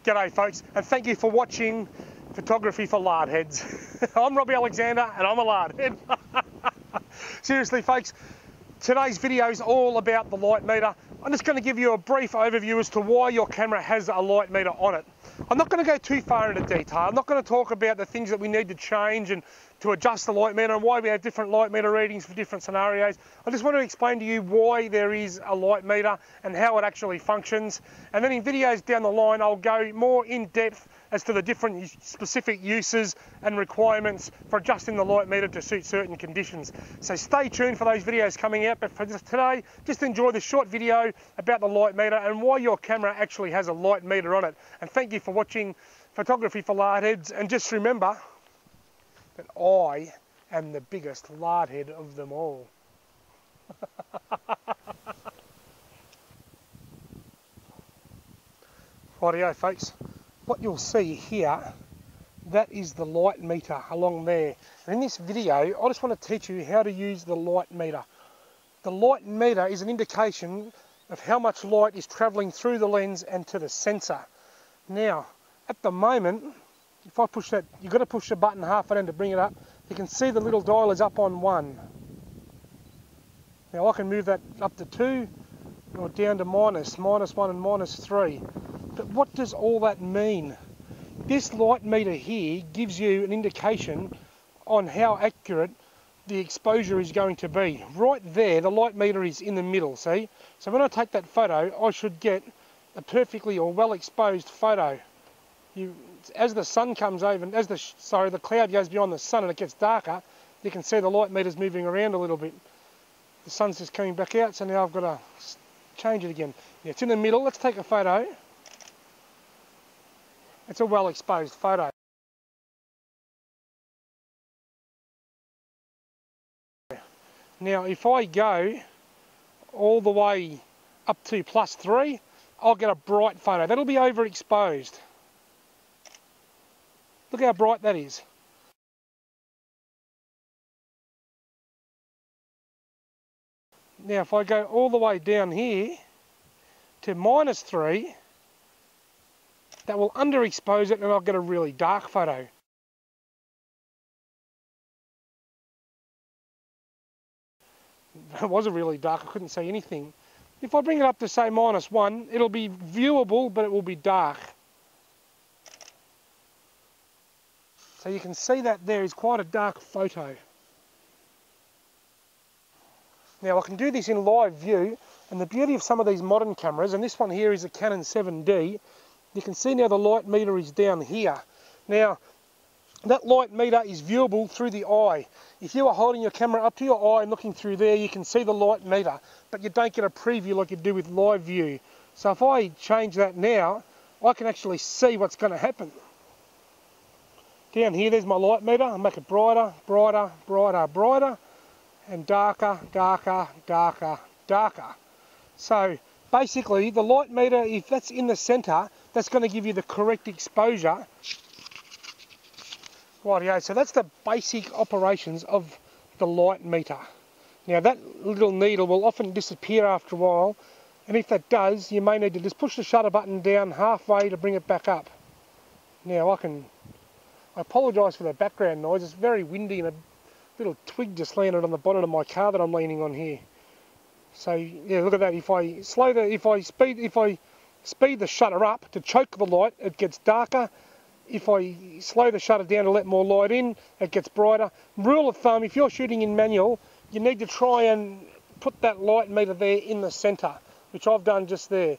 G'day folks, and thank you for watching Photography for Lardheads. I'm Robbie Alexander and I'm a lardhead. Seriously folks, today's video is all about the light meter. I'm just going to give you a brief overview as to why your camera has a light meter on it. I'm not going to go too far into detail. I'm not going to talk about the things that we need to change and to adjust the light meter and why we have different light meter readings for different scenarios. I just want to explain to you why there is a light meter and how it actually functions. And then in videos down the line, I'll go more in depth as to the different specific uses and requirements for adjusting the light meter to suit certain conditions. So stay tuned for those videos coming out, but for today, just enjoy this short video about the light meter and why your camera actually has a light meter on it. And thank you for watching Photography for Lardheads, and just remember that I am the biggest lardhead of them all. Rightio folks, what you'll see here, that is the light meter along there. And in this video, I just want to teach you how to use the light meter. The light meter is an indication of how much light is travelling through the lens and to the sensor. Now, at the moment, if I push that, you've got to push the button half in to bring it up. You can see the little dial is up on 1. Now I can move that up to 2 or down to minus 1 and minus 3. But what does all that mean? This light meter here gives you an indication on how accurate the exposure is going to be. Right there, the light meter is in the middle, see? So when I take that photo, I should get a perfectly or well exposed photo. As the sun comes over, as the cloud goes beyond the sun and it gets darker, you can see the light meter's moving around a little bit. The sun's just coming back out, so now I've got to change it again. Yeah, it's in the middle. Let's take a photo. It's a well exposed photo. Now if I go all the way up to +3, I'll get a bright photo. That'll be overexposed. Look how bright that is. Now if I go all the way down here to -3, that will underexpose it and I'll get a really dark photo. It was a really dark, I couldn't see anything. If I bring it up to say -1, it'll be viewable, but it will be dark. So you can see that there is quite a dark photo. Now I can do this in live view, and the beauty of some of these modern cameras, and this one here is a Canon 7D, you can see now the light meter is down here. Now that light meter is viewable through the eye. If you are holding your camera up to your eye and looking through there, you can see the light meter, but you don't get a preview like you do with live view. So if I change that now, I can actually see what's going to happen. Down here, there's my light meter. I'll make it brighter, brighter, brighter, brighter, and darker, darker, darker, darker. So basically, the light meter, if that's in the centre, that's going to give you the correct exposure. Rightio, so that's the basic operations of the light meter. Now that little needle will often disappear after a while, and if that does, you may need to just push the shutter button down halfway to bring it back up. Now I apologise for the background noise, it's very windy and a little twig just landed on the bonnet of my car that I'm leaning on here. So yeah, look at that. If I speed the shutter up to choke the light, it gets darker. If I slow the shutter down to let more light in, it gets brighter. Rule of thumb, if you're shooting in manual, you need to try and put that light meter there in the centre, which I've done just there.